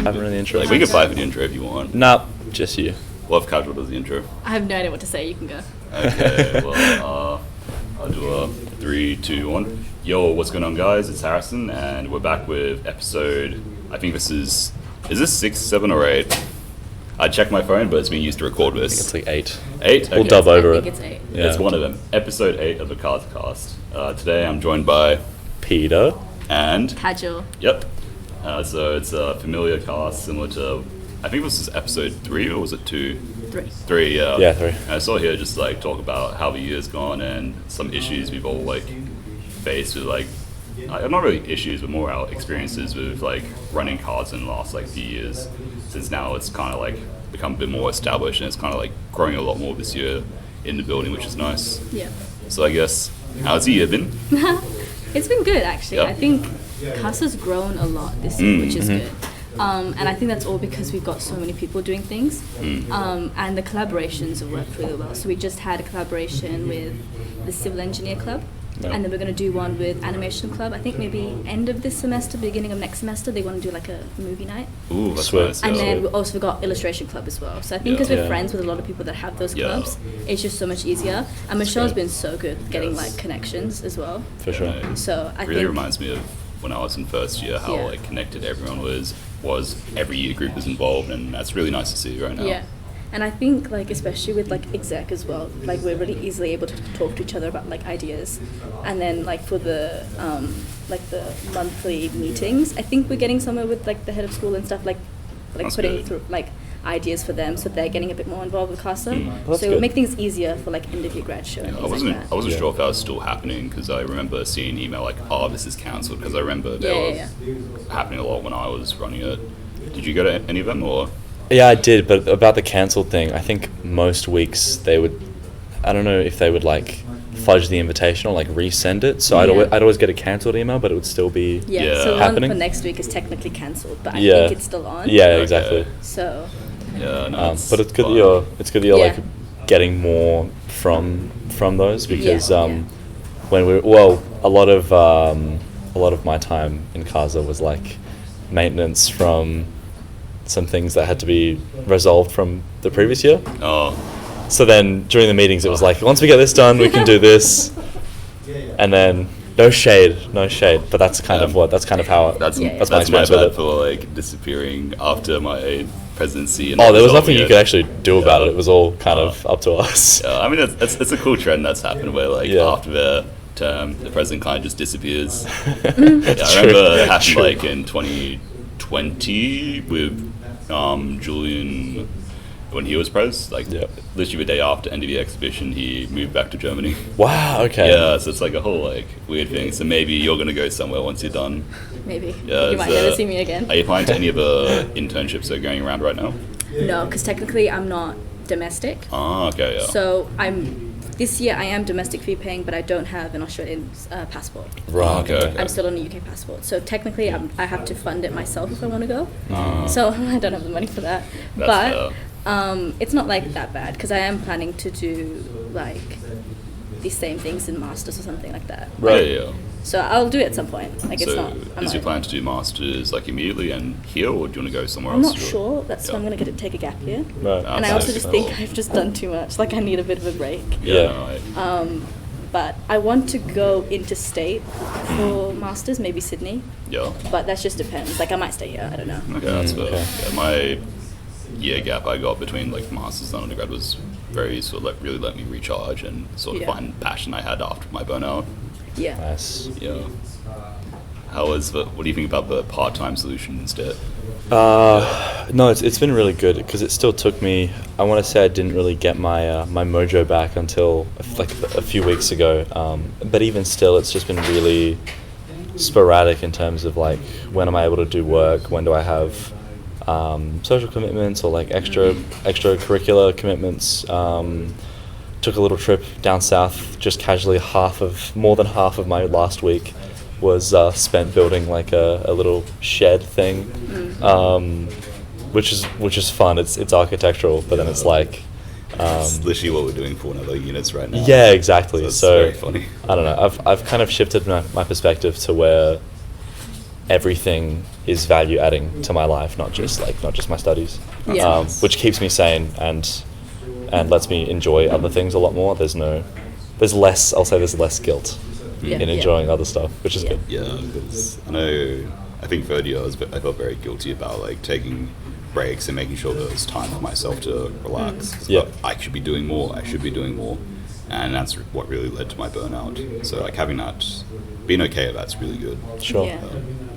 haven't really intro. Like, we can fight for the intro if you want. Nah, just you. What if Kajal does the intro? I have no idea what to say. You can go. Okay, well, I'll do a 3, 2, 1. Yo, what's going on, guys? It's Harrison, and we're back with episode. I think this is this 6, 7, or 8? I checked my phone, but it's been used to record this. I think it's like 8. 8? Okay. We'll dub over I it. think it's 8. Yeah. It's one of them. Episode 8 of the CASACast. Today I'm joined by Peter. and Kajal. Yep. So it's a familiar cast similar to, I think this is episode 3 or was it 2? 3. 3, yeah. Yeah, 3. And I saw here just like talk about how the year's gone and some issues we've all like faced with like, not really issues, but more our experiences with like running cards in the last like few years. Since now it's kind of like become a bit more established and it's kind of like growing a lot more this year in the building, which is nice. Yeah. So I guess, how's the year been? It's been good, actually. Yeah. I think CASA's grown a lot this year, which is good. And I think that's all because we've got so many people doing things. And the collaborations have worked really well. So we just had a collaboration with the Civil Engineer Club. Yeah. And then we're going to do one with Animation Club. I think maybe end of this semester, beginning of next semester, they want to do like a movie night. Ooh, that's Sweet. nice. And yeah. then we also got Illustration Club as well. So I think because Yeah. we're Yeah. friends with a lot of people that have those Yeah. clubs, it's just so much easier. And Michelle's great. been so good at getting Yes. like connections as well. For sure. Yeah. So I really think reminds me of when I was in first year, how Yeah. like connected everyone was every year group was involved, and that's really nice to see right now. yeah. And I think like especially with like exec as well, like we're really easily able to talk to each other about like ideas. And then like for the monthly meetings, I think we're getting somewhere with like the head of school and stuff like That's putting good. through like ideas for them, so they're getting a bit more involved with CASA. That's So it will good. make things easier for like end of year grad show and I things wasn't like I that. wasn't Yeah. sure if that was still happening because I remember seeing an email like, oh, this is cancelled, because I remember that Yeah, was happening a lot when I was running it. Did you go to any of them or? Yeah, I did, but about the cancelled thing, I think most weeks they would, I don't know if they would like fudge the invitation or like resend it. So Yeah. I'd always get a cancelled email, but it would still be Yeah, Yeah. so the happening. one for next week is technically cancelled, but I Yeah. think it's still on. Yeah, Okay. exactly. So Yeah, no, But it's good fun. that you're Yeah. like getting more from those because Yeah. when a lot of my time in CASA was like maintenance from some things that had to be resolved from the previous year. Oh, So then during the meetings it was like, once we get this done, we can do this. And then no shade, but that's kind of how that's Yeah, yeah. that's my that's my experience with bad it. for like disappearing after my presidency. And Oh, there was resolving nothing you it. could actually do about Yeah. it. It was all kind of up to us. Yeah, I mean, it's a cool trend that's happened where, like, Yeah. after their term, the president kind of just disappears. That's I remember true. it happened, True. like, in 2020 with Julian, when he was pres. Like, Yep. literally the day after end of the exhibition, he moved back to Germany. Wow. Okay. Yeah, so it's like a whole, like, weird thing. So maybe you're going to go somewhere once you're done. maybe Yeah, you might never see me again. Are you applying to any of the internships that are going around right now? No, because technically I'm not domestic. Ah, okay, yeah. So this year I am domestic fee paying, but I don't have an Australian passport. Right. Okay. I'm still on a UK passport. So technically I have to fund it myself if I want to go. Ah. So I don't have the money for that. That's But it's not like that bad because I am planning to do like the same things in masters or something like that. Right. Yeah. So I'll do it at some point. Like it's So not. I'm is not, your plan to do masters like immediately and here, or do you want to go somewhere I'm else? not sure. That's why I'm gonna take a gap year. Right. And I Ah, also so- just think I've just done too much. Like I need a bit of a break. Yeah. no, But I want to go interstate for masters, maybe Sydney. yeah. But that just depends. Like I might stay here. I don't know. Okay, that's fair. okay. Yeah, my year gap I got between like masters and undergrad was very sort of like really let me recharge and sort of Yeah. find passion I had after my burnout. Yeah. Nice. Yeah. What do you think about the part-time solution instead? No, it's been really good because it still took me. I want to say I didn't really get my my mojo back until like a few weeks ago. But even still, it's just been really sporadic in terms of like when am I able to do work? When do I have social commitments or like extracurricular commitments? Took a little trip down south, just casually. More than half of my last week was spent building like a little shed thing, which is fun. It's architectural, but then it's like It's literally what we're doing for one of our units right now. yeah, exactly. So it's So very funny. I don't know. I've kind of shifted my perspective to where everything is value adding to my life, not just my studies. Yeah. Which keeps me sane and lets me enjoy other things a lot more. There's less guilt Yeah. in enjoying other stuff, which is Yeah. good. Yeah, because I think third year I felt very guilty about like taking breaks and making sure there was time for myself to relax. 'Cause Yeah. I should be doing more. And that's what really led to my burnout. So like being okay with that's really good. Sure. Yeah.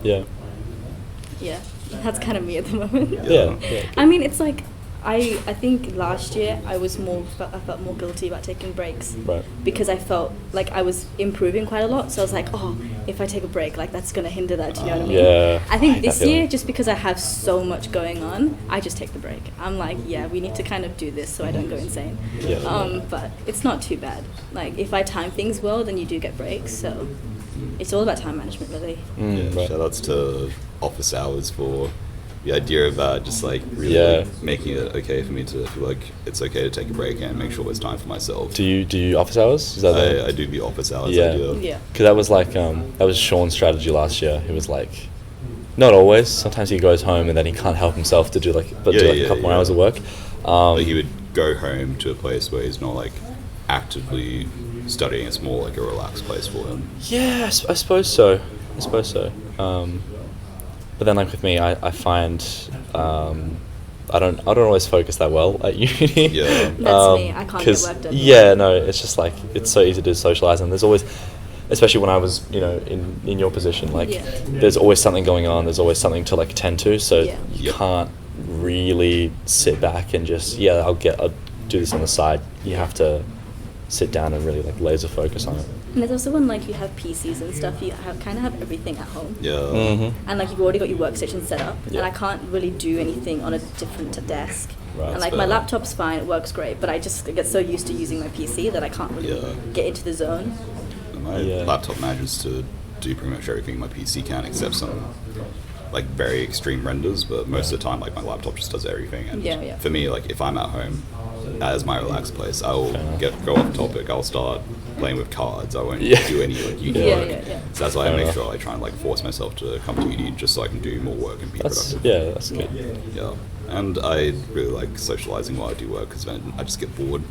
Yeah. Yeah, that's kind of me at the moment. Yeah. I mean, it's like I think last year I felt more guilty about taking breaks, Right. because I felt like I was improving quite a lot. So I was like, oh, if I take a break, like that's gonna hinder that. Do you know what I mean? Yeah. I I think hate this that year, feeling. just because I have so much going on, I just take the break. I'm like, yeah, we need to kind of do this so I don't go insane. Yeah. But it's not too bad. Like if I time things well, then you do get breaks. So it's all about time management, really. Right. Shout outs to office hours for the idea of just like really Yeah. making it okay for me to feel like it's okay to take a break and make sure there's time for myself. Do you office hours? Is that I do the office hours Yeah. idea. Yeah. Because that was that was Sean's strategy last year. He was like, not always. Sometimes he goes home and then he can't help himself to do a couple more hours of work. Like he would go home to a place where he's not like actively studying. It's more like a relaxed place for him. Yeah, I suppose so. But then, like with me, I find I don't always focus that well at uni. Yeah. That's me. I can't get work done. Yeah, no, it's just like it's so easy to socialize, and there's always, especially when I was in your position, like Yeah. there's always something going on. There's always something to like tend to. So Yeah. you Yep. can't really sit back and just I'll do this on the side. You have to sit down and really like laser focus on it. And there's also when like you have PCs and stuff, you kind of have everything at home. Yeah. Mm-hmm. And like you've already got your workstation set up, Yeah. and I can't really do anything on a different desk. Right. And That's like my fair. laptop's fine, it works great, but I just get so used to using my PC that I can't really Yeah. get into the zone. And my Yeah. laptop manages to do pretty much everything my PC can, except some like very extreme renders. But most of the time, like my laptop just does everything. And Yeah. for me, like if I'm at home, that is my relaxed place. I will Fair enough. go off topic. I'll start playing with cards. I won't Yeah. do any like uni Yeah, work. yeah. So that's why Fair I make enough. sure I try and like force myself to come to uni just so I can do more work and be productive. That's good. Yeah. And I really like socializing while I do work because then I just get bored.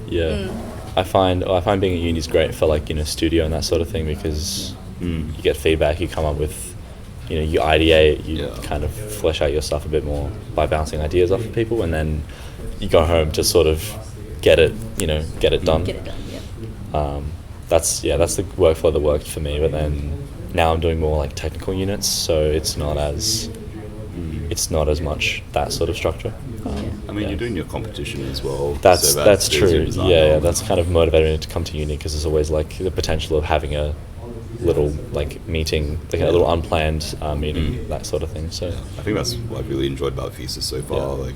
Yeah, I find being at uni is great for like studio and that sort of thing because you get feedback, you come up with, you ideate, you Yeah. kind of flesh out your stuff a bit more by bouncing ideas off of people, and then you go home to sort of get it done. Get it done, yeah. That's the workflow that worked for me, but then now I'm doing more like technical units, so it's not as much that sort of structure. I mean, Yeah. you're doing your competition as well. That's so that's there's your true. design Yeah, element. that's kind of motivating me to come to uni because there's always like the potential of having a little like meeting, like a little unplanned meeting, that sort of thing. So I think that's what I've really enjoyed about thesis so far. Yeah. Like,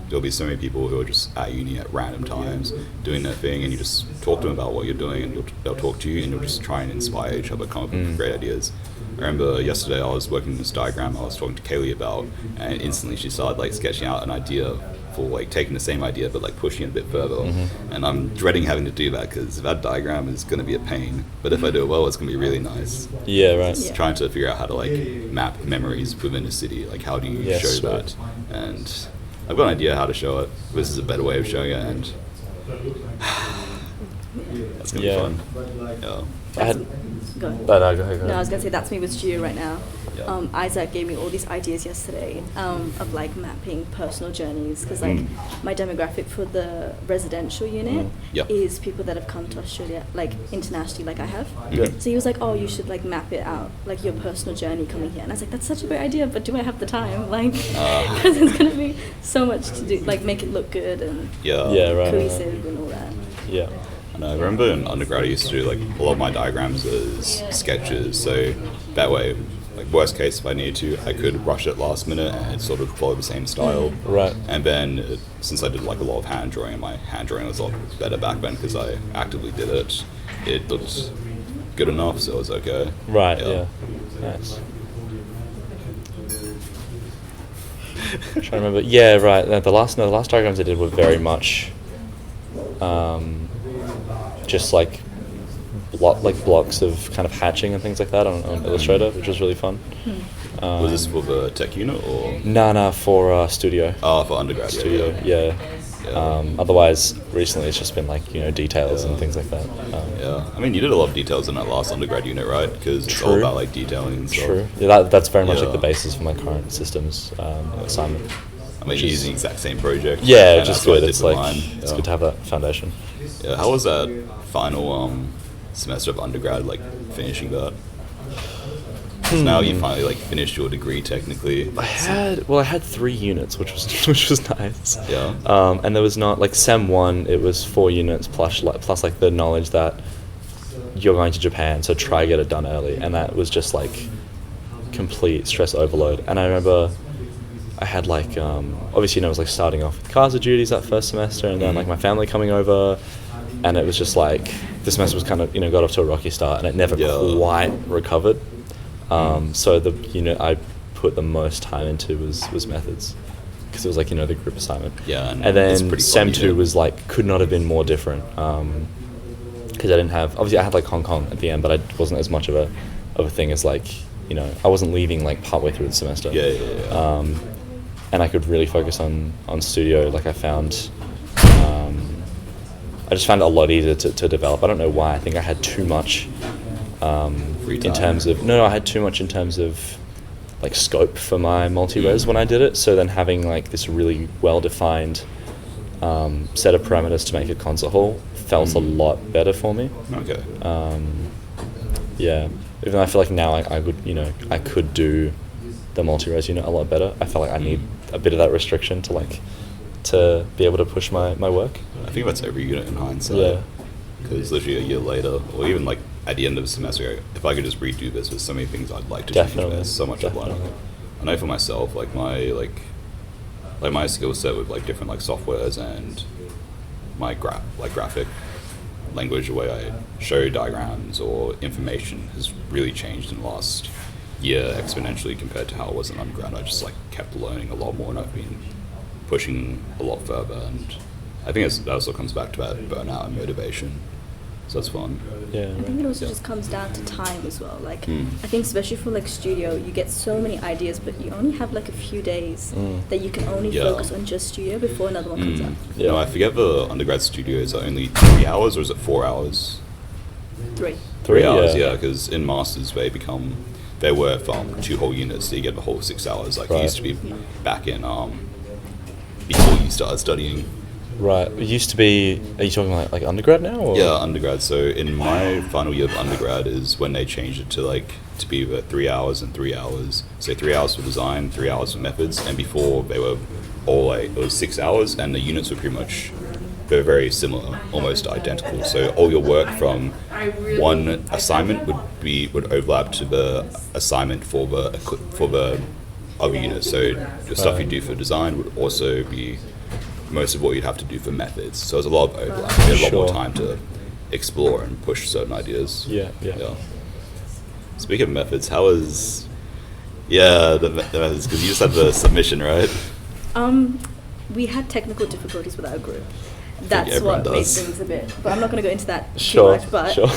there'll be so many people who are just at uni at random times doing their thing, and you just talk to them about what you're doing, and they'll talk to you, and you'll just try and inspire each other, come up with great ideas. I remember yesterday I was working on this diagram I was talking to Kaylee about, and instantly she started like sketching out an idea for like taking the same idea but like pushing it a bit further. And I'm dreading having to do that because that diagram is going to be a pain, but if I do it well, it's going to be really nice. yeah, right. Yeah. Trying to figure out how to like map memories within a city, like how do you Yeah, show sweet. that, and I've got an idea how to show it. This is a better way of showing it, and that's gonna Yeah. be fun. Yeah. I had. Go ahead. Go ahead. No, I was gonna say that's me with studio right now. Yeah. Isaac gave me all these ideas yesterday of like mapping personal journeys because like my demographic for the residential unit Yep. is people that have come to Australia like internationally, like I have. Yeah. So he was like, "Oh, you should like map it out, like your personal journey coming here." And I was like, "That's such a great idea, but do I have the time? Like, because it's gonna be so much to do, like make it look good and Yeah. Yeah, right. cohesive and all that." Yeah. And I remember in undergrad I used to do like a lot of my diagrams as sketches, so that way, like worst case if I needed to, I could rush it last minute and sort of follow the same style. Right. And then since I did like a lot of hand drawing, my hand drawing was a lot better back then because I actively did it. It looked good enough, so it was okay. Right. Yeah. Nice. Trying to remember. Yeah. Right. The last diagrams I did were very much, just like blocks of kind of hatching and things like that on Illustrator, which was really fun. Was this for the tech unit or? Nah, for studio. Oh, for undergrad. Studio, yeah. Otherwise, recently it's just been like, details and things like that. Yeah, I mean, you did a lot of details in that last undergrad unit, right? Because it's all True. about like detailing and stuff. True. Yeah, that's very much like Yeah. the basis for my current systems assignment. I mean, you're using the exact same project. Yeah, and which is that's what I good. did It's with like mine. it's Yeah. good to have that foundation. Yeah, how was that final semester of undergrad, like finishing that? 'Cause now you finally like finished your degree technically. I had 3 units, which was which was nice. Yeah. And there was not like Sem 1. It was 4 units plus like the knowledge that you're going to Japan, so try get it done early, and that was just like complete stress overload. And I remember I had like obviously I was like starting off with CASA duties that first semester, and then like my family coming over, and it was just like the semester was kind of got off to a rocky start, and it never quite recovered. So the unit I put the most time into was methods, because it was like the group assignment. Yeah, and it's then pretty Sem fun, 2 was like could not have been more different, because I didn't have, obviously I had like Hong Kong at the end, but it wasn't as much of a thing as like I wasn't leaving like partway through the semester. Yeah. And I could really focus on studio. Like I found, I just found it a lot easier to develop. I don't know why. I think I had too much Free time. in terms of I had too much in terms of like scope for my multi-res when I did it. So then having like this really well-defined set of parameters to make a concert hall felt a lot better for me. Okay. Yeah, even though I feel like now I would I could do the multi-res unit a lot better. I felt like I need a bit of that restriction to be able to push my work. I think that's every unit in hindsight. Yeah. Because literally a year later, or even like at the end of the semester, if I could just redo this, there's so many things I'd like to change. There's so much I'd learn. I know for myself, like my skill set with like different like softwares and my graphic language, the way I show diagrams or information, has really changed in the last year exponentially compared to how it was in undergrad. I just like kept learning a lot more, and I've been pushing a lot further, and I think that also comes back to that burnout and motivation. So that's fun. Yeah. I think it also just comes down to time as well. Like, I think especially for like studio, you get so many ideas, but you only have like a few days that you can only focus on just studio before another one comes out. Yeah. No, I forget the undergrad studios are only 3 hours, or is it 4 hours? 3. 3 hours, yeah, because in masters they were from 2 whole units, so you get the whole 6 hours. Like it used to be back in before you started studying. Right. It used to be. Are you talking like undergrad now? Or? Yeah, undergrad. So in my final year of undergrad is when they changed it to be the 3 hours and 3 hours. So 3 hours for design, 3 hours for methods, and before they were all like it was 6 hours, and the units were pretty much very similar, almost identical. So all your work from one assignment would overlap to the assignment for the other unit. So the stuff you do for design would also be most of what you'd have to do for methods. So there's a lot of overlap. You had a lot more time to explore and push certain ideas. Yeah. Speaking of methods, how was the methods? Because you just had the submission, right? We had technical difficulties with our group. think That's everyone what made does. things a bit. But I'm not going to go into that Sure, too much. But sure.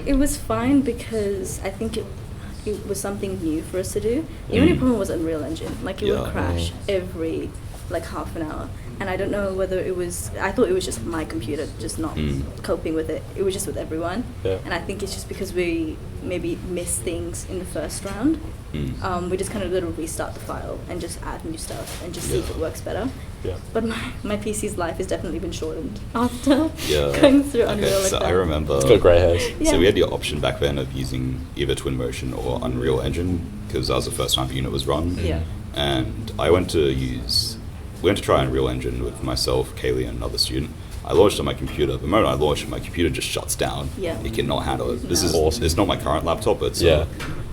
it was fine because I think it was something new for us to do. The only problem was Unreal Engine. Like it would crash every like half an hour. And I don't know whether I thought it was just my computer just not coping with it. It was just with everyone. Yeah. And I think it's just because we maybe missed things in the first round. We just kind of little restart the file and just add new stuff and just see if it works better. Yeah. But my PC's life has definitely been shortened after Yeah. going through Unreal like so that. I remember. It's got grey hairs. Yeah. So we had the option back then of using either Twinmotion or Unreal Engine because that was the first time the unit was run. Yeah. And we went to try Unreal Engine with myself, Kaylee, and another student. I launched on my computer. The moment I launched, my computer just shuts down. Yeah. It cannot handle it. This is Awesome. It's not my current laptop, but Yeah.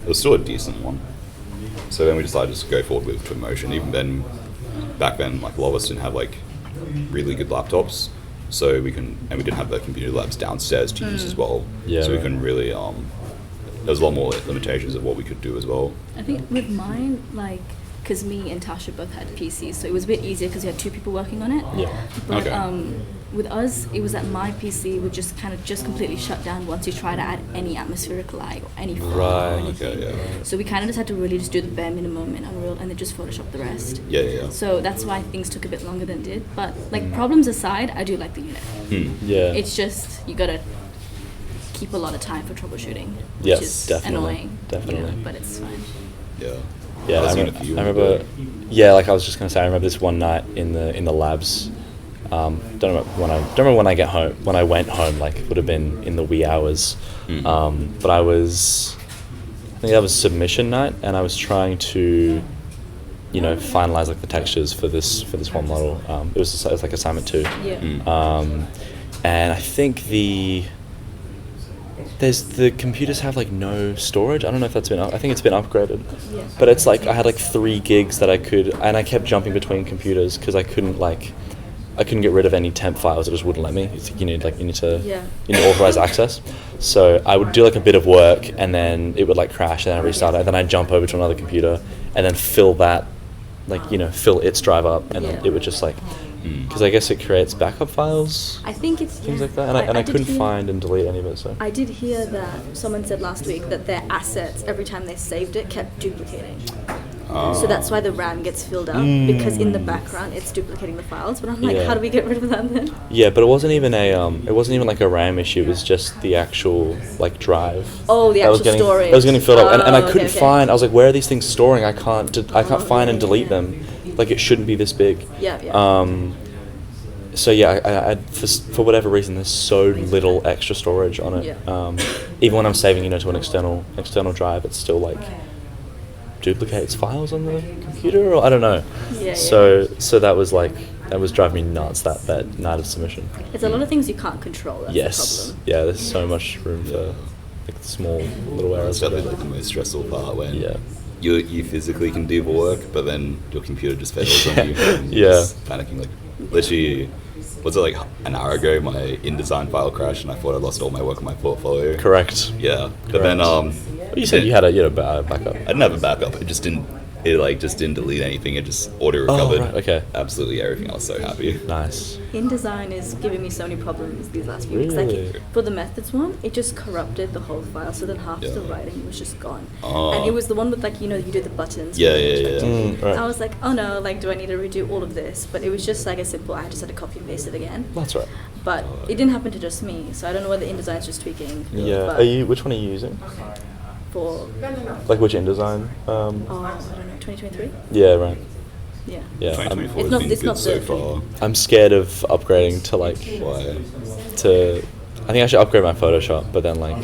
it was still a decent one. So then we decided to just go forward with Twinmotion. Even then, back then, like a lot of us didn't have like really good laptops, so we didn't have the computer labs downstairs to use as well. Yeah, so we right. couldn't really. There's a lot more limitations of what we could do as well. I think with mine, like, because me and Tasha both had PCs, so it was a bit easier because we had two people working on it. Yeah. But Okay. with us, it was that my PC would just kind of just completely shut down once you try to add any atmospheric light or any fog Right. or anything. Okay, yeah. So we kind of just had to really just do the bare minimum in Unreal and then just Photoshop the rest. Yeah. So that's why things took a bit longer than it did. But like problems aside, I do like the unit. Yeah. It's just you gotta keep a lot of time for troubleshooting, which Yes, is definitely, annoying. definitely. But it's fine. Yeah. Yeah, I've I, seen a remember, few, I remember. Yeah, like I was just gonna say, I remember this one night in the labs. Don't remember when I get home. When I went home, like it would have been in the wee hours. But I think that was submission night, and I was trying to, finalize like the textures for this one model. It was like assignment 2. Yeah. And I think the computers have like no storage. I don't know if that's I think it's been upgraded. Yeah. But it's like I had like 3 gigs that I could, and I kept jumping between computers because I couldn't get rid of any temp files. It just wouldn't let me. You need to authorize access. So I would do like a bit of work, and then it would like crash, and then I restart it, and then I'd jump over to another computer, and then fill its drive up, and then it would just like, because I guess it creates backup files, I think it's things yeah. like that, and I did couldn't hear- find and delete any of it. So I did hear that someone said last week that their assets, every time they saved it, kept duplicating. So that's why the RAM gets filled up, because in the background it's duplicating the files. But I'm like, Yeah. how do we get rid of that then? yeah, but it wasn't even like a RAM issue. It was just the actual like drive. Oh, the that was actual getting, storage. That was getting filled up, and I Oh, couldn't okay. find. I was like, where are these things storing? I can't find and delete them. Like it shouldn't be this big. Yeah. So yeah, I for whatever reason, there's so little extra storage on it. Yeah. Even when I'm saving, to an external drive, it's still like duplicates files on the computer, or I don't know. Yeah. So that was driving me nuts that night of submission. It's a lot of things you can't control. That's the Yes. problem. Yeah, there's so much room for like small little errors. That's definitely like the most stressful part when Yeah. you physically can do the work, but then your computer just fails on you. And Yeah. you're just panicking. Like literally, was it like an hour ago? My InDesign file crashed, and I thought I lost all my work in my portfolio. Correct. Yeah, but then You said you had a backup. I didn't have a backup. It just didn't delete anything. It just auto recovered. right, okay. Absolutely everything. I was so happy. Nice. InDesign is giving me so many problems these last few weeks. Really? Like for the methods one, it just corrupted the whole file, so then half Yeah. the writing was just gone. Oh. And it was the one with like you do the buttons. Yeah, for the yeah, yeah. perspective. Right. I was like, oh no, like do I need to redo all of this? But it was just like a simple. I just had to copy and paste it again. That's right. But it didn't happen to just me, so I don't know whether InDesign's just tweaking. Yeah. But Which one are you using? for Like which InDesign? I don't know, 2023. Yeah, right. Yeah. Yeah. 2024 It's has not- been it's good not so the- far. I'm scared of upgrading to like Why? I think I should upgrade my Photoshop, but then like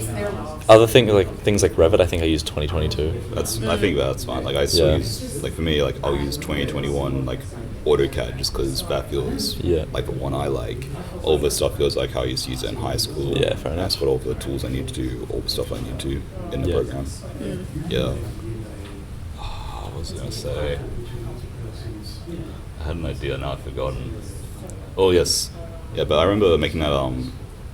other things like Revit, I think I use 2022. I think that's fine. Like I still Yeah. use, like for me, like I'll use 2021 like AutoCAD just because that feels like the one I like. All the stuff feels like how I used to use it in high school. Yeah, fair enough. That's what all the tools I need to do, all the stuff I need to in the Yeah. program. Yeah. What was I gonna say? I had an idea, now I've forgotten. Oh yes, yeah. But I remember making that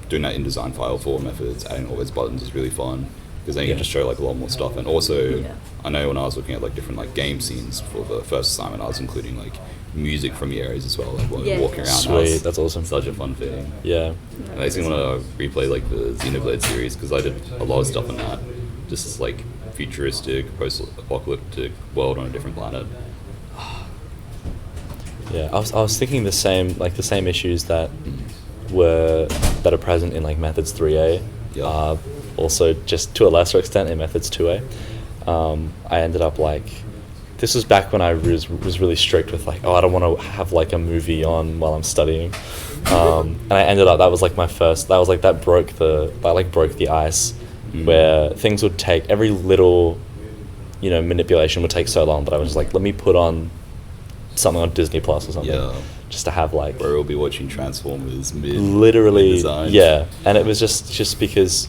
doing that InDesign file for methods, adding all those buttons is really fun because then you Yeah. can just show like a lot more stuff. And also, Yeah. I know when I was looking at like different like game scenes for the first assignment, I was including like music from the areas as well, like when we Yeah. were walking around. Sweet, that's awesome. Such a fun thing. Yeah. And I just want to replay like the Xenoblade series because I did a lot of stuff in that. Just this like futuristic, post-apocalyptic world on a different planet. Yeah, I was thinking the same issues that are present in like methods 3A. Yeah. Also, just to a lesser extent in methods 2A. I ended up like, this was back when I was really strict with like, I don't want to have like a movie on while I'm studying. And I ended up, that was like my first, that broke the ice, where things would take, every little, manipulation would take so long that I was just like, let me put on something on Disney Plus or something. Yeah. Just to have like, Where we'll be watching Transformers literally, mid-design. yeah. And it was just because,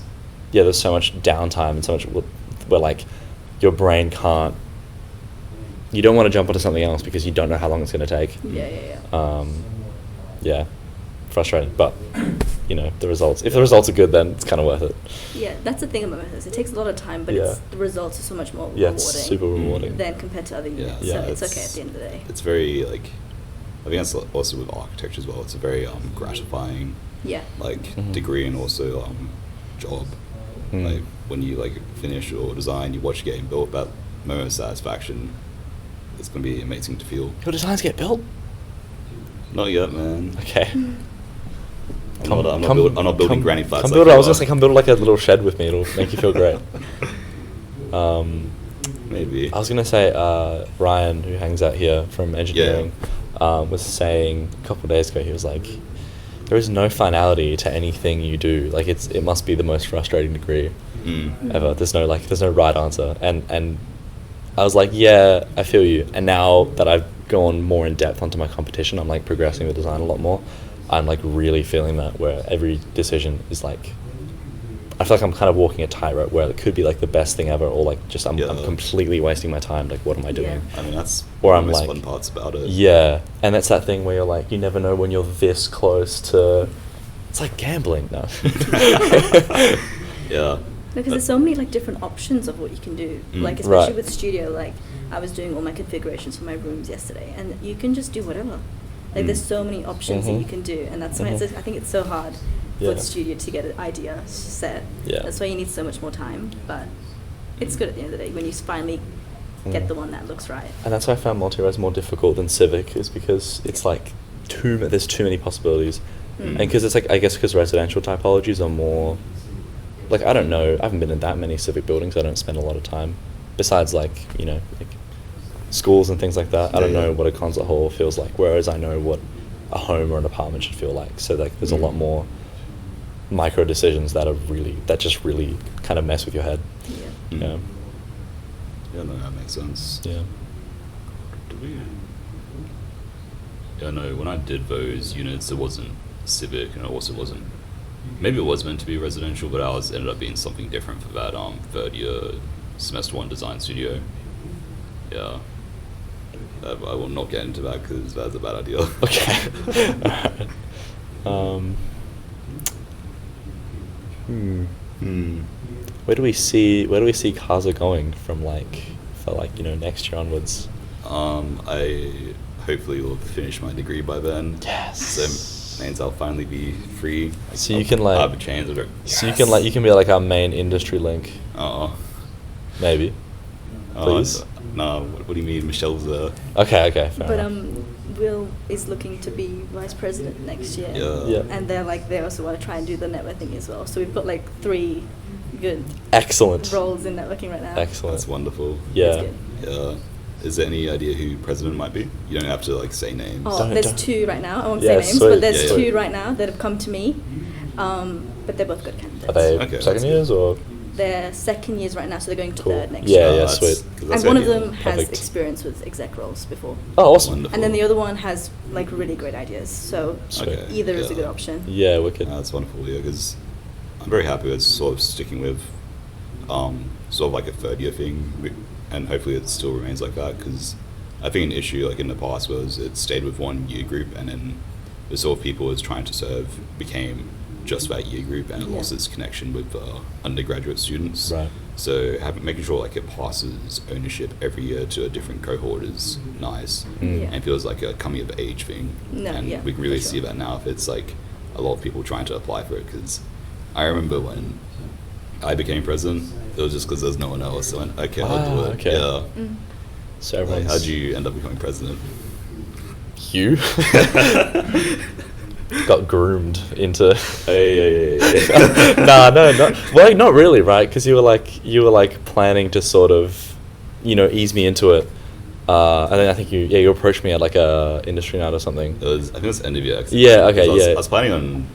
there's so much downtime and so much where like your brain can't, you don't want to jump onto something else because you don't know how long it's going to take. Yeah. Yeah, frustrating, but the results, if the results are good, then it's kind of worth it. Yeah, that's the thing about methods. It takes a lot of time, but Yeah. the results are so much more Yeah, rewarding it's super rewarding. than compared to other units. Yeah, So it's it's- okay at the end of the day. It's very like I think that's also with architecture as well. It's a very gratifying Yeah. like Mhm. degree and also job. Mm. Like when you like finish your design, you watch it getting built, that moment of satisfaction, it's gonna be amazing to feel. Your designs get built? Not yet, man. Okay. I'm not building granny flats. Come like build. you I was gonna are. say, come build like a little shed with me. It'll make you feel great. Maybe. I was gonna say, Ryan, who hangs out here from engineering, was saying a couple of days ago. He was like, "There is no finality to anything you do. Like it must be the most frustrating degree ever. There's no right answer." And I was like, "Yeah, I feel you." And now that I've gone more in depth onto my competition, I'm like progressing with design a lot more. I'm like really feeling that, where every decision is like, I feel like I'm kind of walking a tightrope where it could be like the best thing ever, or like just I'm completely wasting my time. Like, what am I doing? Yeah. I mean, that's Or one I'm of the most like- fun parts about it. Yeah, and that's that thing where you're like, you never know when you're this close to. It's like gambling, no. Yeah. Because there's so many like different options of what you can do. Like especially Right. with studio, like I was doing all my configurations for my rooms yesterday, and you can just do whatever. Like there's so many options that you can do, and that's why I think it's so hard for Yeah. the studio to get an idea set. Yeah. That's why you need so much more time, but it's good at the end of the day when you finally get the one that looks right. And that's why I found multi-res more difficult than civic, is because it's like there's too many possibilities, and because it's like, I guess because residential typologies are more, like, I don't know, I haven't been in that many civic buildings. I don't spend a lot of time, besides like like schools and things like that. I don't know what a concert hall feels like, whereas I know what a home or an apartment should feel like. So like there's a lot more micro decisions that just really kind of mess with your head. Yeah. Yeah. Yeah, no, that makes sense. Yeah. Yeah, no, when I did those units, it wasn't civic, and it also wasn't. Maybe it was meant to be residential, but ours ended up being something different for that third year semester 1 design studio. Yeah. I will not get into that because that's a bad idea. Okay. Alright. Where do we see CASA going from next year onwards? I hopefully will finish my degree by then. Yes. So means I'll finally be free. So you can, like- I'll have a chance. I'll go, So you can be like our main industry link, maybe. Please? No, what do you mean? Michelle's there. Okay, fair But enough. Will is looking to be vice president next year. Yeah. And they also want to try and do the networking as well. So we've got like 3 good Excellent. roles in networking right now. Excellent. That's wonderful. Yeah. That's good. Yeah. Is there any idea who president might be? You don't have to like say names. Oh, Don't- there's don't- 2 right now. I won't Yeah, say names, sweet. but there's Yeah, yeah. 2 right now that have come to me. But they're both good candidates. Are they Okay, second that's years or? They're second years right now, so they're going to Cool. third next Yeah, year. yeah, that's- sweet. 'cause that's And one of ideal. them has Perfect. experience with exec roles before. Oh, awesome. Wonderful. And then the other one has like really great ideas. So Sweet. either is a yeah. good option. Yeah, wicked. That's wonderful, yeah, because I'm very happy with sort of sticking with sort of like a third year thing, and hopefully it still remains like that, because I think an issue like in the past was it stayed with one year group, and then the sort of people it was trying to serve became just that year group, and it lost its connection with undergraduate students. Right. So making sure like it passes ownership every year to a different cohort is nice, Mm. Yeah. and feels like a coming of age thing. No, and yeah, we can really for see sure. that now if it's like a lot of people trying to apply for it, because I remember when I became president, it was just because there's no one else. So I went, okay, I'll do it. Okay. Yeah. So Like, everyone's. how'd you end up becoming president? You got groomed into. Hey. No, not really, right? Because you were like planning to sort of, ease me into it, and then I think you approached me at like a industry night or something. I think it was end of year. Yeah, okay, I was, yeah. I was planning on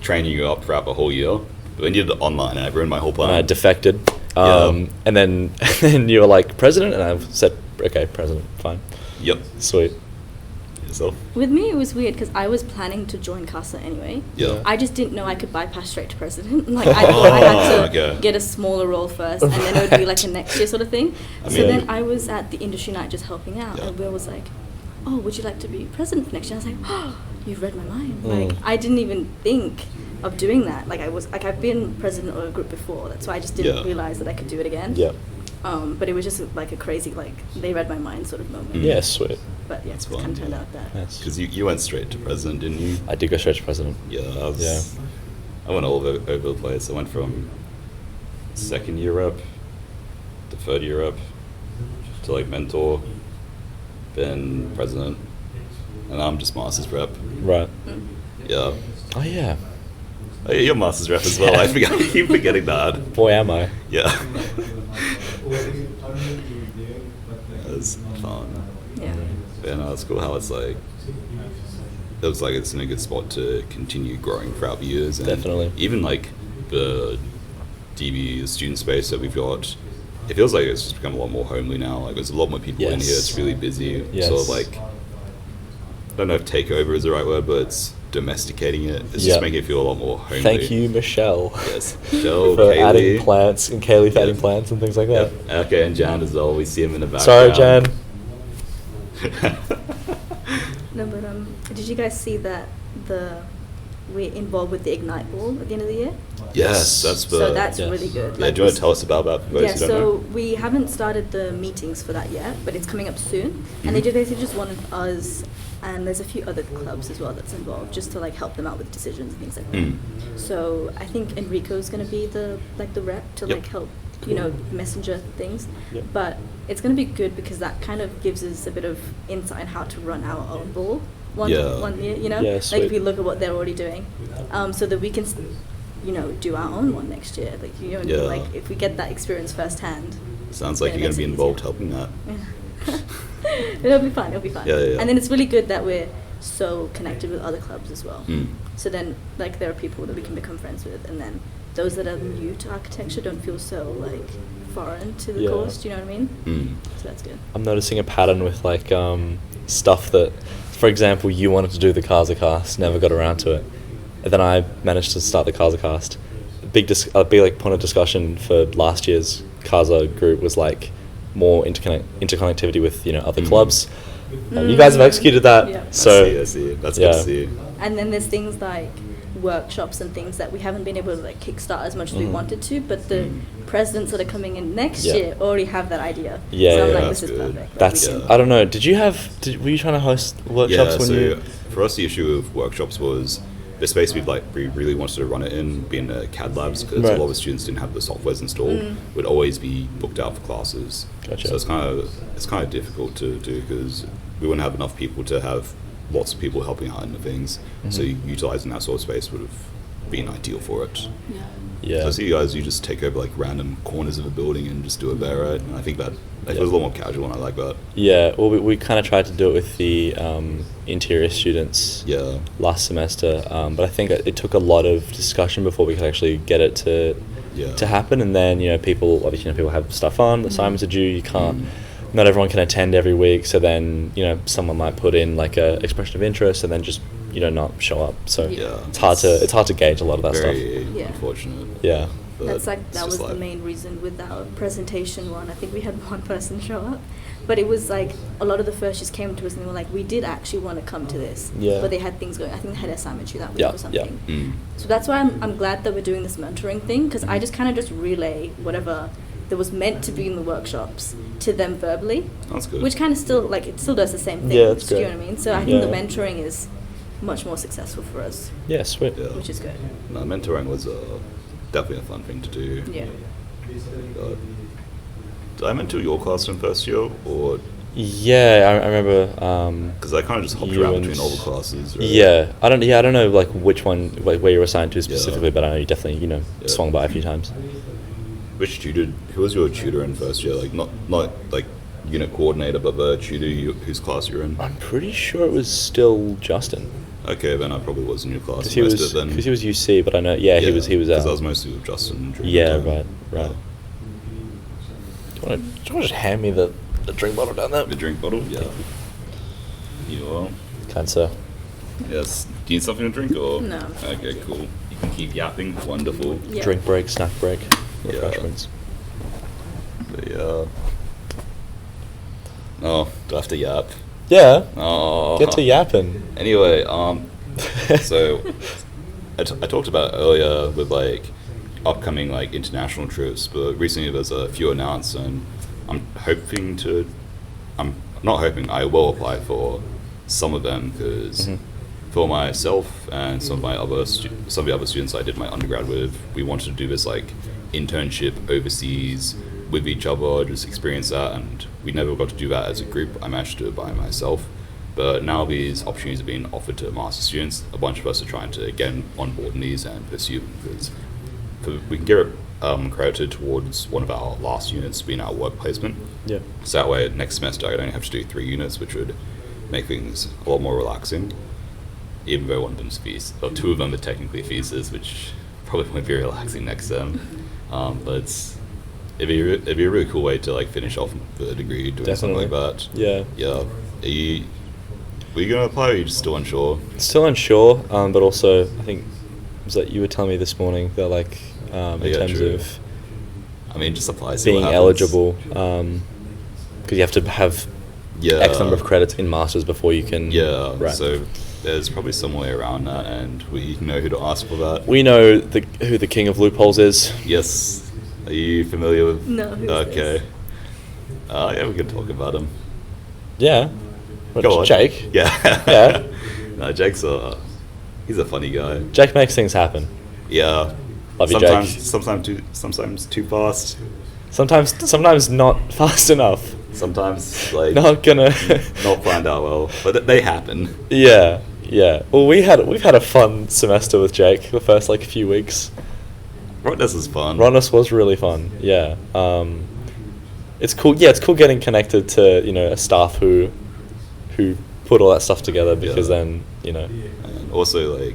training you up throughout the whole year, but then you did it online, and I ruined my whole plan. And I defected, Yeah. and then you were like president, and I said, okay, president, fine, Yep. sweet. Yourself? With me, it was weird because I was planning to join CASA anyway. Yeah. I just didn't know I could bypass straight to president. Like I thought I had to Okay. get a smaller role first, and then it would be like a next year sort of thing. I So mean- then I was at the industry night just helping out, Yeah. and Will was like, "Oh, would you like to be president for next year?" I was like, "Oh, you've read my mind." Mm. Like I didn't even think of doing that. Like I've been president of a group before. That's why I just didn't Yeah. realize that I could do it again. Yeah. But it was just like a crazy, like they read my mind sort of moment. Yeah, sweet. But yeah, That's it's fun, kind of turned yeah. out that. Yes. Because you went straight to president, didn't you? I did go straight to president. Yeah, Yeah. I went all over the place. I went from second year rep to third year rep to like mentor, then president, and now I'm just masters rep. Right. Yeah. Oh yeah. Oh, yeah, you're masters rep as well. I keep forgetting that. Boy, am I. Yeah. That was fun. Yeah. Yeah, no, it's cool how it's like. It was like it's in a good spot to continue growing throughout the years. And Definitely. Even like the DB student space that we've got, it feels like it's just become a lot more homely now. Like there's a lot more people in here. It's really busy. Yes. Sort of like, I don't know if takeover is the right word, but it's domesticating it. It's Yeah. just making it feel a lot more homely. Thank you, Michelle. Yes. Joe, For adding Kaylee. plants and Kaylee for Yeah. adding plants and things like that. Yep. Okay, and Jan as well. We see him in the Sorry, background. Jan. No, but did you guys see that we're involved with the Ignite Ball at the end of the year? Yes, that's the. So that's yes. really good. Yeah, do you want to tell us about that for those Yeah, who don't so know? we haven't started the meetings for that yet, but it's coming up soon. Mm-hmm. And they basically just wanted us, and there's a few other clubs as well that's involved, just to like help them out with decisions and things like that. Mm. So I think Enrico's going to be the rep to Yep. like help, you know, messenger things. Yep. But it's going to be good because that kind of gives us a bit of insight on how to run our own ball one year, you know? Yeah, like sweet. if we look at what they're already doing, so that we can, you know, do our own one next year. Like, you know, Yeah. like if we get that experience firsthand. Sounds like then you're it going to be makes it involved easier. helping that. Yeah. It'll be fun. It'll be fun. Yeah, yeah, yeah. And then it's really good that we're so connected with other clubs as well. Mm. So then, like, there are people that we can become friends with, and then those that are new to architecture don't feel so like foreign to the Yeah. course. Do you know what I mean? Mm. So that's good. I'm noticing a pattern with like stuff that, for example, you wanted to do the CASACast, never got around to it, and then I managed to start the CASACast. A big like point of discussion for last year's CASA group was like more interconnectivity with other clubs. You guys have executed that, Yeah. so I see. That's yeah. good to see. And then there's things like workshops and things that we haven't been able to like kickstart as much as we Mhm. wanted to, but the presidents that are coming in next Yeah. year already have that idea. Yeah, so I'm yeah, like, that's this is good. perfect. Like, That's we can- Yeah. I don't know. Were you trying to host workshops Yeah, when so you? for us the issue of workshops was the space we really wanted to run it in being CAD labs because Right. a lot of students didn't have the softwares installed. Would always be booked out for classes. Gotcha. So it's kind of difficult to do because we wouldn't have enough people to have lots of people helping out in the things. So Mhm. utilizing that sort of space would have been ideal for it. Yeah. Yeah. So I see you guys, you just take over like random corners of a building and just do it there, right? And I think that it Yeah. was a lot more casual and I like that. Yeah, well, we kind of tried to do it with the interior students Yeah. last semester, but I think it took a lot of discussion before we could actually get it Yeah. to happen. And then people obviously people have stuff on, assignments are due. You can't. Not everyone can attend every week, so then someone might put in like a expression of interest and then just not show up. So Yeah. it's hard to gauge a lot of that stuff. Very Yeah. unfortunate. Yeah. But That's like it's that just was the life. main reason with our presentation one. I think we had one person show up, but it was like a lot of the first years came to us and they were like, we did actually want to come to this, Yeah. but they had things going. I think they had assignments due that week Yeah, or something. yeah. Mm. So that's why I'm glad that we're doing this mentoring thing because I just kind of just relay whatever that was meant to be in the workshops to them verbally, That's good. which kind of still like it still does the same thing. Yeah, that's do you know great. what I mean? So I think the Yeah. mentoring is much more successful for us, Yeah, sweet. Yeah. which is good. No, mentoring was definitely a fun thing to do. Yeah. Did I mentor your class in first year, or Yeah, I remember. because I kind of just hopped You around and- between all the classes? Right? Yeah, I don't know like which one, like where you were assigned to specifically, Yeah. but I know you definitely Yeah. swung by a few times. Who was your tutor in first year? Like not like unit coordinator, but the tutor whose class you're in. I'm pretty sure it was still Justin Okay, then I probably was in your class. because he was UC, but I know he was Because I was mostly with Justin. during yeah, the time. right. Do you want to just hand me the drink bottle down there? The drink bottle, yeah. You are. Kind sir. Yes. Do you need something to drink or? No. Okay, cool. You can keep yapping. Wonderful. Yeah. Drink break, snack break, Yeah. refreshments. But yeah. No, do I have to yap? Yeah. Oh. Get to yapping. Anyway, so I talked about earlier with like upcoming like international trips, but recently there's a few announced, and I'm not hoping, I will apply for some of them because for myself and some of the other students I did my undergrad with, we wanted to do this like internship overseas with each other, just experience that, and we never got to do that as a group. I managed to do it by myself. But now these opportunities are being offered to master students. A bunch of us are trying to get on board in these and pursue them because we can get credited towards one of our last units being our work placement. Yeah. So that way next semester I'd only have to do 3 units, which would make things a lot more relaxing. Even though one of them's thesis, or 2 of them are technically thesis, which probably won't be relaxing next sem. But it'd be a really cool way to like finish off the degree doing something like that. Yeah. Yeah. Were you gonna apply, or are you just still unsure? Still unsure, but also I think was that you were telling me this morning that like in terms true. of I mean, just apply. See being what happens. eligible, because you have to have X number of credits in masters before you can. Yeah. Right. So there's probably some way around that, and we know who to ask for that. We know who the king of loopholes is. Yes. Are you familiar with? No, who's Okay. this? Yeah, we can talk about him. Yeah. What, Go on. Jake. Yeah. Yeah. No, Jake's he's a funny guy. Jake makes things happen. Yeah. Love you, sometimes, Jake. sometimes too fast. Sometimes not fast enough. Sometimes like Not gonna. not planned out well, but they happen. Yeah. Well, we've had a fun semester with Jake. The first like few weeks. Rotness is fun. Rotness was really fun. Yeah. It's cool. Yeah, it's cool getting connected to a staff who put all that stuff together because then And also like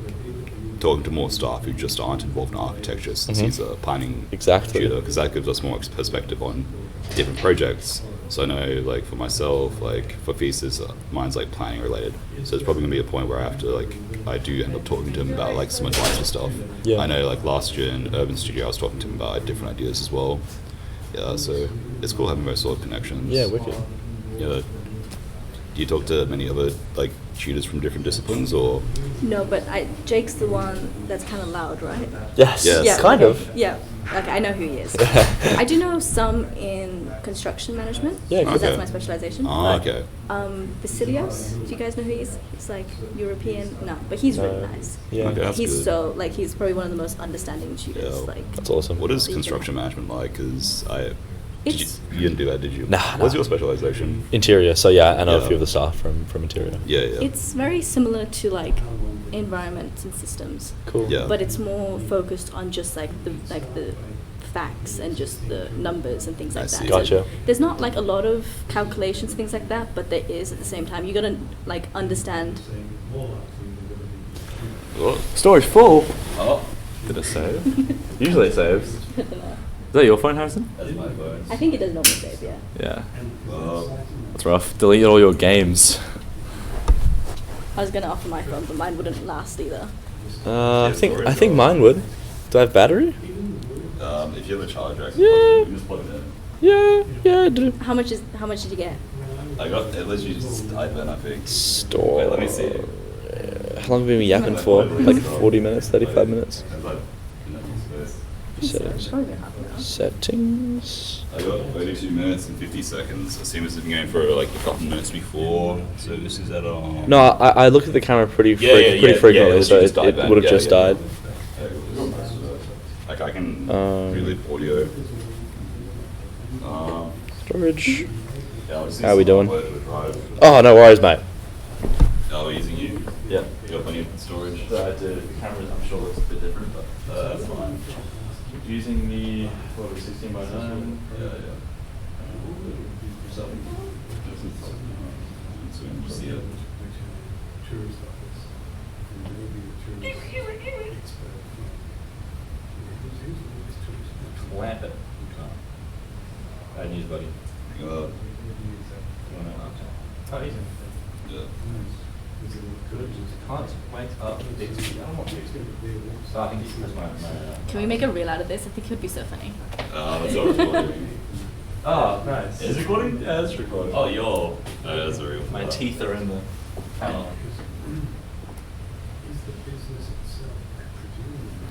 talking to more staff who just aren't involved in architecture since he's a planning Exactly. tutor, because that gives us more perspective on different projects. So I know like for myself, like for thesis, mine's like planning related. So it's probably gonna be a point where I do end up talking to him about like some advice and stuff. Yeah. I know like last year in Urban Studio I was talking to him about different ideas as well. Yeah, so it's cool having those sort of connections. Yeah, wicked. Yeah. Do you talk to many other like tutors from different disciplines, or? No, but Jake's the one that's kind of loud, right? Yes. Yes. Yeah, Kind okay. of. Yeah. Okay, I know who he is. I do know some in construction management. Yeah, because okay. that's my specialization. Ah, but, okay. Basilios, do you guys know who he is? He's like European. No, but he's really nice. Yeah. Okay, that's He's good. he's probably one of the most understanding tutors. Yeah. Like, That's awesome. What is You can- construction management like? Because you It's- didn't do that, did you? Nah, What's nah. your specialization? Interior. So yeah, I know a Yeah. few of the staff from interior. Yeah. It's very similar to like environments and systems, Cool. Yeah. but it's more focused on just like the facts and just the numbers and things I like see. that. Gotcha. So there's not like a lot of calculations, things like that, but there is at the same time. You gotta like understand. Oh. Storage full. Oh. Did it save? Usually it saves. I don't know. Is that your phone, Harrison? That's my phone. I think it does normally save, yeah. Yeah. Well, That's rough. Delete all your games. I was gonna offer my phone, but mine wouldn't last either. I think mine would. Do I have battery? if you have a charger, I can Yeah. you can just plug it in. Yeah, I do. How much did you get? I got it. Literally just died then, I think. Store. Wait, let me see. How long have we been yapping for? Like 40 minutes, 35 minutes? Settings. Probably been half an hour. Settings. I got 32 minutes and 50 seconds. It seems to have been going for like a couple minutes before. So this is at No, I look at the camera pretty frequently, so it would have just died. Like I can relive audio. Storage. Yeah, I'll just How we doing? Drive. Oh, no worries, mate. Oh, we're using you? Yeah. You got plenty of storage? The camera, I'm sure, looks a bit different, but That's fine. using the 16 by 9. Yeah. So see it. Lamp it. Bad news, buddy. Uh, Oh, easy. yeah. Can't wait up. So I think it's my Can we make a reel out of this? I think it would be so funny. That's all recording. Oh, nice. Is it recording? Yeah, it's recording. Oh, yo. That's a real. My teeth are in the camera.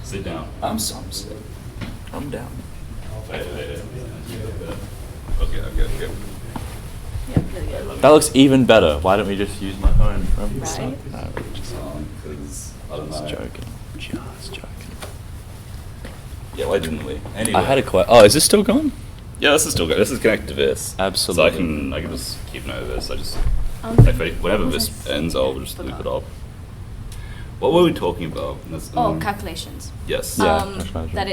Sit down. I'm sick. I'm down. Wait. Okay. Yeah, really good. That looks even better. Why don't we just use my phone from the start? Right? No, we're just Because I don't know. just joking. Just joking. Yeah, why didn't we? Anyway. I had a question. Oh, is this still going? Yeah, this is still good. This is connected to this. Absolutely. So I can just keep note of this. I just Okay. whenever What this was- ends, I'll just loop it forgot. up. What were we talking about? Oh, calculations. Yes. Yeah. cash management. That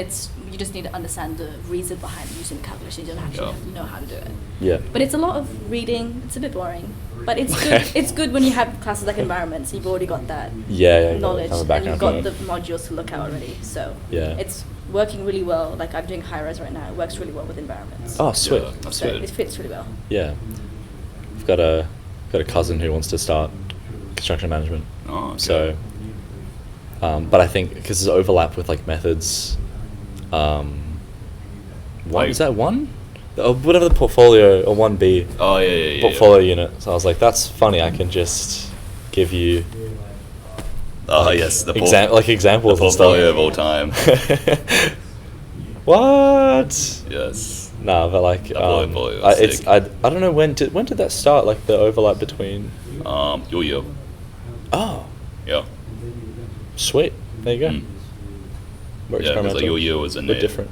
you just need to understand the reason behind using the calculation. You don't actually Yeah. have to know how to do it. Yeah. But it's a lot of reading. It's a bit boring. But it's Okay. good. It's good when you have classes like environments. You've already got that Yeah, knowledge, kind of and you've background. got the modules to look at already. So Yeah. it's working really well. Like I'm doing high res right now. It works really well with environments. Oh, sweet. Yeah, that's so good. it fits really well. Yeah. I've got a cousin who wants to start construction management. Oh, okay. So, but I think because there's overlap with like methods. What is that one? Whatever the portfolio or 1B Oh yeah. portfolio unit. So I was like, that's funny. I can just give you Oh yes, the examples the and portfolio stuff. of all time. What? Yes. Nah, but like That portfolio was it's sick. I don't know when did that start? Like the overlap between. Your year. Oh, Yeah. sweet. There you go. Mm. More Yeah, because experimental. like your year was when but they different.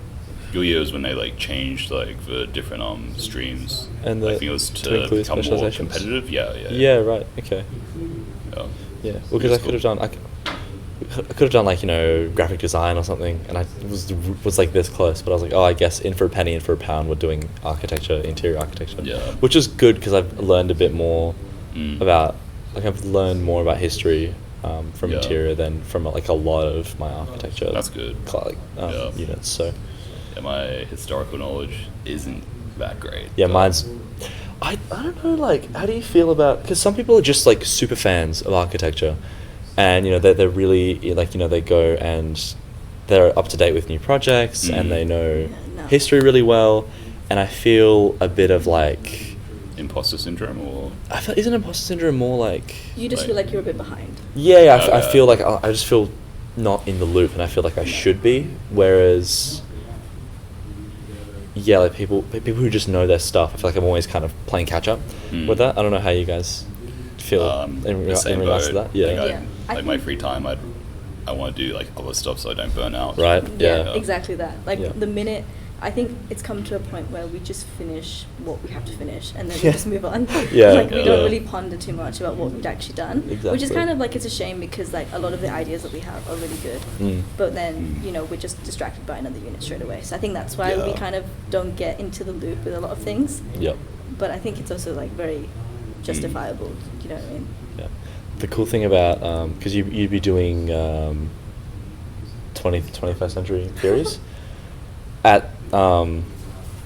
Your year was when they like changed like the different streams. And I the- think it was to to include become more specializations. competitive. Yeah. Yeah, right. Okay. Yeah. Yeah. Well, because I could have done I could have done like graphic design or something, and I was like this close, but I was like, oh, I guess in for a penny, in for a pound, we're doing architecture, interior architecture. Yeah. Which is good because I've learned a bit more Mm. about I've learned more about history from Yeah. interior than from like a lot of my architecture. That's good. Yeah. Units. So Yeah, my historical knowledge isn't that great. yeah, but- mine's. I don't know. Like, how do you feel about? Because some people are just like super fans of architecture, and they're really like they go and they're up to date with new projects and they know No. history really well, and I feel a bit of like. imposter syndrome or I feel isn't imposter syndrome more like. You just Like- feel like you're a bit behind. Yeah, I Okay. feel like I just feel not in the loop, and I feel like I should be. Whereas, yeah, like people who just know their stuff, I feel like I'm always kind of playing catch up with that. I don't know how you guys feel the same regards to boat. that. Yeah, Like, Yeah. I like my think- free time, I want to do like other stuff so I don't burn out. Right. Yeah. Exactly that. Like Yeah. the minute I think it's come to a point where we just finish what we have to finish and then Yeah. we just move on. Yeah, Like we don't yeah. really ponder too much about what we've actually done. Which is Exactly. kind of like it's a shame because like a lot of the ideas that we have are really good. Mm. But then, we're just distracted by another unit straight away. So I think that's why we Yeah. kind of don't get into the loop with a lot of things. Yep. But I think it's also like very justifiable. You know what I mean? Yeah. The cool thing about because you'd be doing 21st century theories at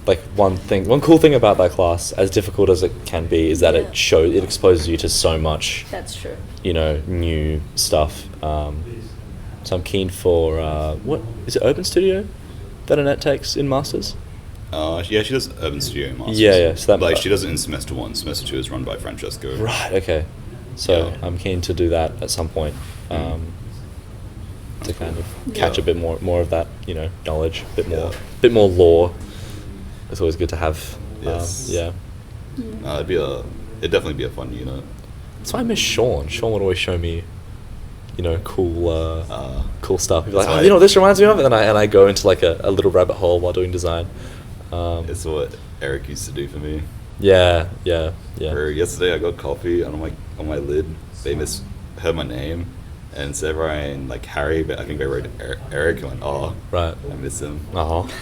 like one cool thing about that class, as difficult as it can be, is that Yeah. it exposes you to so much That's true. new stuff. So I'm keen for what is it, Urban Studio that Annette takes in masters? Yeah, she does Urban Studio Masters. Yeah, so that- like she does it in semester 1. Semester 2 is run by Francesco. Right. Okay. So Yeah. I'm keen to do that at some point. To kind of catch Yeah. a bit more of that, knowledge, a Yeah. bit more lore. It's always good to have. Yes. Yeah. It'd definitely be a fun unit. That's why I miss Sean. Sean would always show me, cool stuff. He'd be like, That's oh, why- this reminds me of it, and I go into like a little rabbit hole while doing design. It's what Eric used to do for me. Yeah. Where yesterday I got coffee and on my lid they misheard my name and instead of writing like Harry, but I think they wrote Eric. I went, oh, Right. I miss him. Uh huh.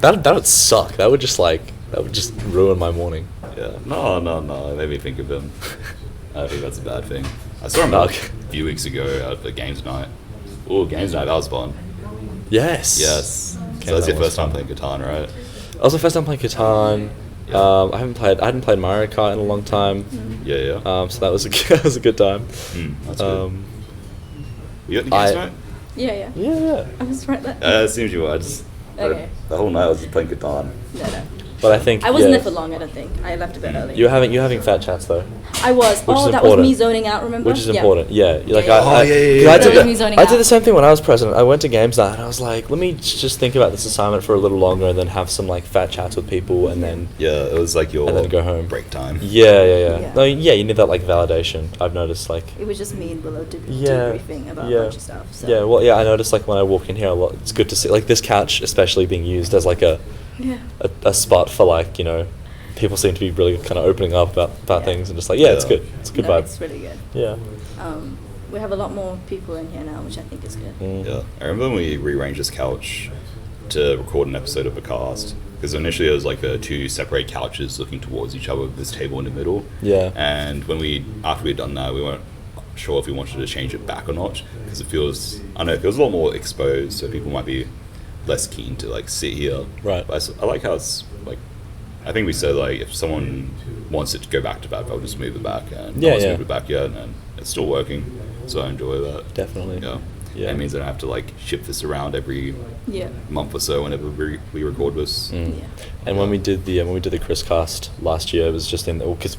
That would suck. That would just ruin my morning. Yeah. No. It made me think of him. I think that's a bad thing. I saw him Okay. a few weeks ago at the games night. Oh, games night, that was fun. Yes. Yes. Okay, So that's that your was first time fun. playing Catan, right? That was my first time playing Catan. Yeah. I hadn't played Mario Kart in a long time. Yeah. So that was that was a good time. That's good. You got the I- games night? Yeah. Yeah. I was right there. It seems you were. Okay. The whole night I was just playing Catan. No. But I think I wasn't yeah, there for long. I don't think I left a bit early. You're having fat chats though, I was. which is That was important. me zoning out. Remember? which is Yeah. important. Yeah, like Yeah, yeah. I, Oh, yeah, yeah, 'cause yeah. I did That was me zoning I did out. the same thing when I was president. I went to games night and I was like, let me just think about this assignment for a little longer and then have some like fat chats with people and then Yeah, it was like your And then go home. break time. yeah. Yeah. No, yeah, you need that like validation. I've noticed like. It was just me and Willow Yeah, debriefing about yeah. a bunch of stuff. So. Yeah, well, yeah, I noticed like when I walk in here a lot, it's good to see like this couch especially being used as like a Yeah. a spot for like, you know, people seem to be really kind of opening up about Yeah. things and just like, yeah, it's Yeah. good. It's a good No, vibe. it's really good. Yeah. We have a lot more people in here now, which I think is good. Mm. Yeah, I remember when we rearranged this couch to record an episode of a cast, because initially it was like two separate couches looking towards each other with this table in the middle. Yeah. And after we'd done that, we weren't sure if we wanted to change it back or not, because it feels a lot more exposed, so people might be less keen to like sit here. Right. But I like how it's like, I think we said like if someone wants it to go back to back, I'll just move it back, and no Yeah, one's yeah. moved it back yet, and it's still working, so I enjoy that. Definitely. Yeah. Yeah. It means I don't have to like shift this around every Yeah. month or so whenever we record this. Mm. Yeah. And when we did the Chris cast last year, it was just in because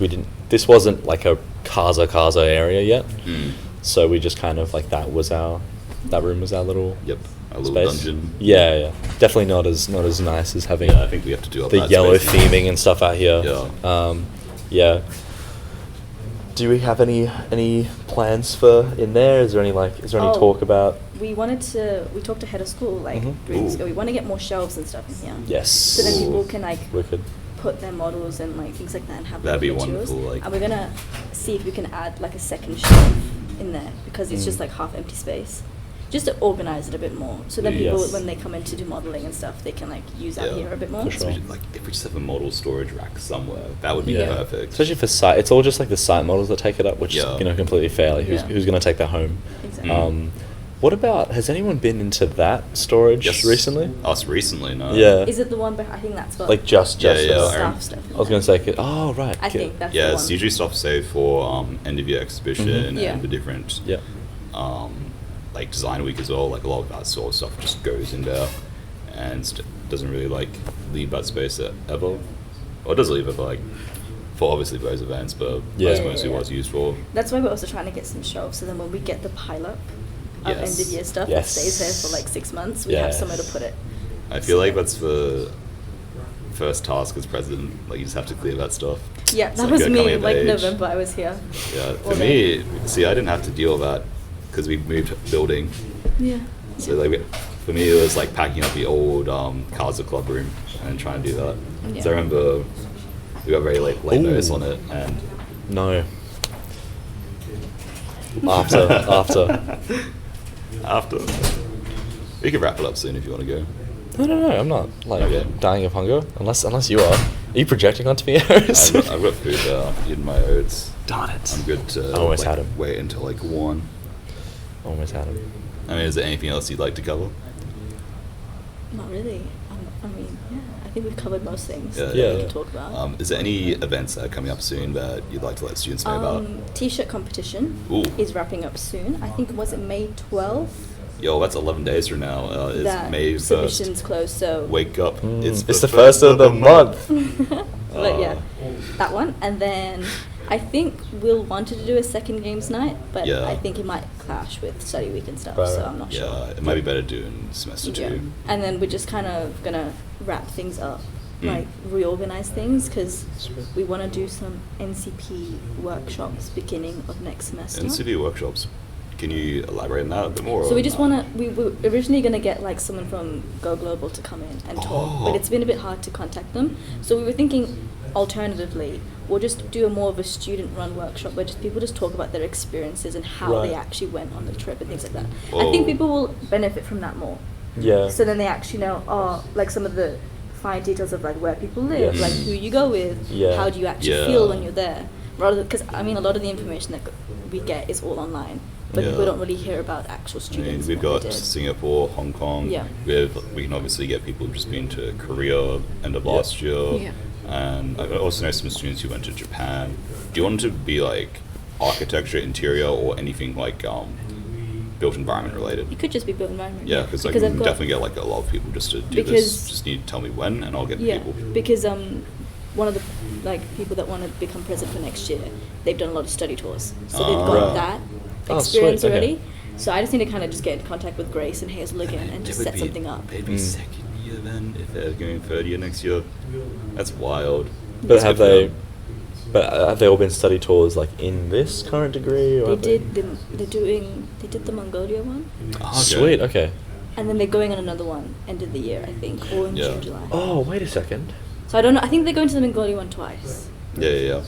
this wasn't like a Casa area yet, so we just kind of like that room was our little Yep, a little space. dungeon. Yeah. Definitely not as nice as having Yeah, I think we have to do up the that yellow space. theming and stuff out here. Yeah. Yeah. Do we have any plans for in there? Is there any Oh. talk about? We talked to head of school like Mhm. 3 weeks Ooh. ago. We want to get more shelves and stuff in here. Yes. So then people can like Wicked. put their models and like things like that and have That'd little be materials. wonderful, like- And we're gonna see if we can add like a second shelf in there because it's Mm. just like half empty space. Just to organize it a bit more. So then people Yes. when they come in to do modeling and stuff, they can like use out Yeah. here a bit more. For sure. Like if we just have a model storage rack somewhere, that would be Yeah. perfect. Especially for site, it's all just like the site models that take it up, which Yeah. is completely fair. Like, Yeah. who's going to take that home? Exactly. What about? Has anyone been into that storage Yes. recently? Us recently, no. Yeah. Is it the one I think that's got Like just Yeah, for yeah, that. staff stuff. in I was there. going to say. Oh right. I okay. think that's Yeah, the it's one. usually stuff saved for end of year exhibition Mhm. Yeah. and the different Yeah. like design week as well. Like a lot of that sort of stuff just goes in there and doesn't really like leave that space ever. Or it does leave it for like for obviously those events, but Yeah. that's Yeah, mostly yeah, what it's yeah. used for. That's why we're also trying to get some shelves. So then when we get the pile up of Yes. end of year stuff Yes. that stays there for like 6 months, we have somewhere to Yes. put it. I feel like that's the first task as president. Like you just have to clear that stuff. Yeah, It's that like was a me coming in of like age. November. I was here. Yeah, All for me, see, I didn't have to deal with that because we moved building. Yeah. So like for me, it was like packing up the old Casa Club room and trying to do that. Yeah. So I remember we got very late Ooh. notice on it, and No. After. after we can wrap it up soon if you want to go. No. I'm not like Okay. dying of hunger unless you are. Are you projecting onto me, Harris? I've got food in my oats. Darn it. I'm good to I almost like, had 'em. wait until like 1. Almost had him. I mean, is there anything else you'd like to cover? Not really. I mean, yeah. I think we've covered most things Yeah. that Yeah. we can talk about. Is there any events that are coming up soon that you'd like to let students know about? T-shirt competition Ooh. is wrapping up soon. I think was it May 12th Yo, that's 11 days from now. It's that May 1st. submissions close. So Wake up. It's the first of the month. but yeah, that one. And then I think Will wanted to do a second games night, but Yeah. I think it might clash with study week and stuff. Right, So right. I'm not Yeah, sure. it might be better doing semester 2. Yeah. And then we're just kind of gonna wrap things up, Mm. like reorganize things, because we want to do some NCP workshops beginning of next semester. NCV workshops. Can you elaborate on that a bit more? So or we just not? want to. We were originally going to get like someone from Go Global to come in and talk, but Oh. it's been a bit hard to contact them. So we were thinking, alternatively, we'll just do a more of a student-run workshop where just people just talk about their experiences and how Right. they actually went on the trip and things like that. I Oh. think people will benefit from that more. Yeah. So then they actually know, like some of the fine details of like where people live, Yes. like who you go with, Yeah. how do you actually Yeah. feel when you're there, rather because I mean a lot of the information that we get is all online, but Yeah. people don't really hear about actual I students. mean, we've and what got they did. Singapore, Hong Kong. Yeah. We can obviously get people who've just been to Korea end of Yeah. last year. Yeah. And I also know some students who went to Japan. Do you want it to be like architecture, interior, or anything like built environment related. It could just be built environment. Yeah, because I I've can got- definitely get like a lot of people just to do Because- this. Just need to tell me when, and I'll get the Yeah, people. because one of the people that want to become president for next year, they've done a lot of study tours, so they've got Right. that Oh, experience sweet, okay. already. So I just need to kind of just get in contact with Grace and Hazel again and just It would set be- something up. It'd be second year then if they're going third year next year. That's wild. But That's have good for they? them. But have they all been study tours like in this current degree? Or They have did they did the Mongolia one, Oh, okay. Sweet. Okay. and then they're going on another one end of the year, I think, or in Yeah. June, July. Oh, wait a second. So I don't know. I think they're going to the Mongolia one twice. Yeah.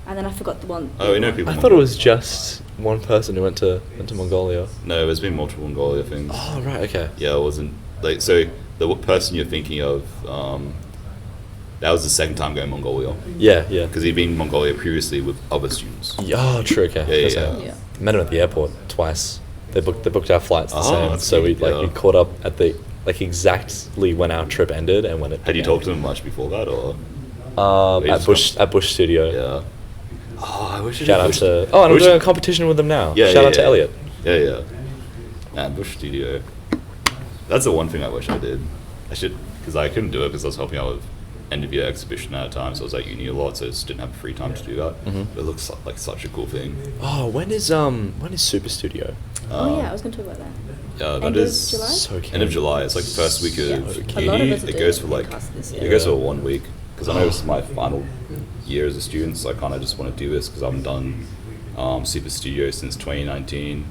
And then I forgot the one. Oh, we know people. I thought it was just one person who went to Mongolia. No, there's been multiple Mongolia things. Oh, right. Okay. Yeah, it wasn't like so. The person you're thinking of, that was the second time going to Mongolia Yeah. because he'd been in Mongolia previously with other students. Oh, true. Okay. Yeah, Yes, yeah. I Yeah. met him at the airport twice. They booked our flights the Oh, same, that's so good, we yeah. we caught up at the exactly when our trip ended and when it. Had you began. talked to him much before that, or? At just Bush Studio. Yeah. Oh, I wish. I Shout did out Bush- to. Oh, and I'm Bush- doing a competition with them now. Yeah, Shout yeah, out to yeah. Elliot. Yeah. Man, Bush Studio. That's the one thing I wish I did. I should, because I couldn't do it because I was helping out with end of year exhibition at a time, so I was at uni a lot, so I just didn't have free time to do that. Mhm. But it looks like such a cool thing. Oh, when is Super Studio? Oh yeah, I was going to talk about that. Yeah, that End of is July? So end of July. It's like the first week of Yeah. uni. A lot of us are It doing goes it for in like class this it year. goes for 1 week because I know it's my final year as a student, so I kind of just want to do this because I haven't done Super Studio since 2019.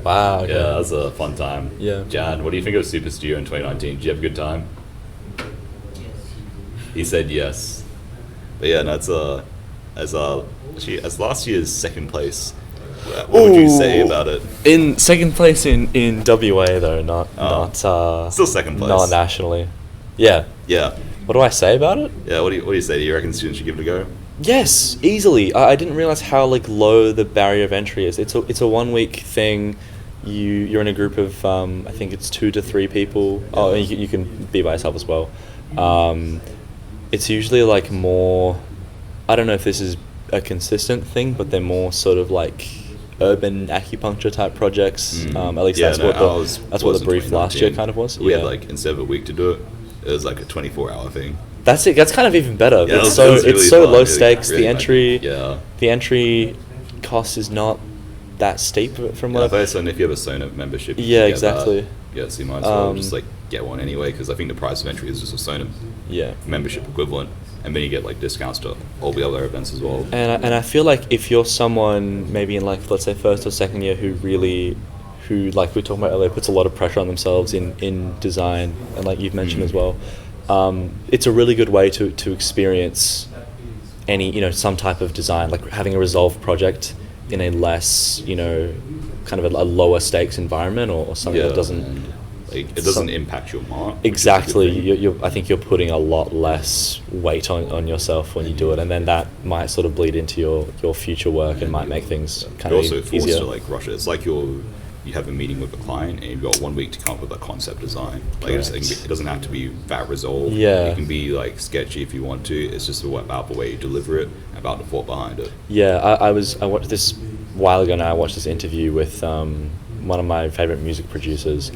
Wow. Okay. Yeah, that was a fun time. Yeah. Jan, what do you think of Super Studio in 2019? Did you have a good time? He said yes. But yeah, no, as last year's second place, what would you say Ooh. about it? In second place in WA though, not Still second place. not nationally. Yeah. Yeah. What do I say about it? Yeah, what do you say? Do you reckon students should give it a go? Yes, easily. I didn't realize how like low the barrier of entry is. It's a 1 week thing. You're in a group of I think it's 2 to 3 people. Oh, and you can be by yourself as well. It's usually like more. I don't know if this is a consistent thing, but they're more sort of like urban acupuncture type projects. At least Yeah, that's no, what ours that's what was the in brief last year 2019. kind of was. We Yeah. had like instead of a week to do it, it was like a 24-hour thing. That's it. That's kind of even better. Yeah, It's it was really it's so fun, low really- stakes. really the fun. entry Yeah. the entry cost is not that steep from Yeah, what if I've. I said if you have a Sona membership, you Yeah, can get exactly. That. Yeah, so you might as well Um, just like get one anyway because I think the price of entry is just a Sona Yeah. membership equivalent, and then you get like discounts to all the other events as well. And I feel like if you're someone maybe in like let's say first or second year who like we were talking about earlier puts a lot of pressure on themselves in design and like you've mentioned as well, it's a really good way to experience any some type of design, like having a resolved project in a less kind of a lower stakes environment or something that doesn't. and, like, it doesn't some- impact your mark. which is a good Exactly. thing. I think you're putting a lot less weight on yourself when you do it, and then that might sort of bleed into your future work and might make things kind You're of also forced easier. to like rush it. It's like you have a meeting with a client and you've got 1 week to come up with a concept design. Like Correct. it doesn't have to be that resolved. Yeah. It can be like sketchy if you want to. It's just about the way you deliver it, about the thought behind it. Yeah, I watched this a while ago now. I watched this interview with one of my favorite music producers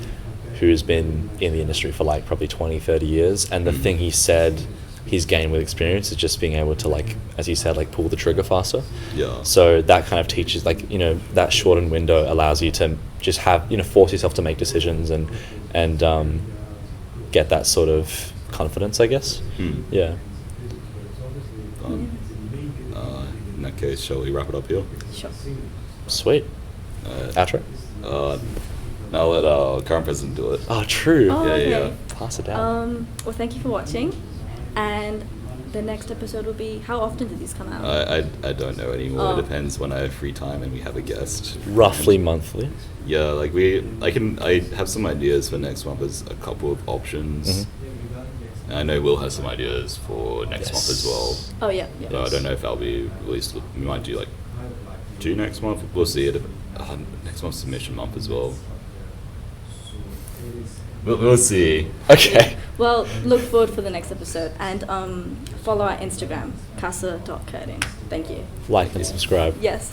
who's been in the industry for like probably 20, 30 years. And the thing he said he's gained with experience is just being able to like, as he said, like pull the trigger faster. Yeah. So that kind of teaches like, that shortened window allows you to just have, force yourself to make decisions and get that sort of confidence, I guess. Yeah. In that case, shall we wrap it up here? Sure. Sweet. Outro? I'll let our current president do it. Oh, true. Oh, Yeah, okay. yeah. Pass it down. Well, thank you for watching, and the next episode will be. How often do these come out? I don't know anymore. Oh. It depends when I have free time and we have a guest. Roughly And- monthly. Yeah, like I have some ideas for next month. There's a couple of options. And I know Will has some ideas for next month as well. Oh yeah. So I don't know if that'll be released. We might do like 2 next month. We'll see. Next month's submission month as well. We'll see. Okay. Well, look forward for the next episode, and follow our Instagram, casa.curting. Thank you. Like and subscribe. Yes.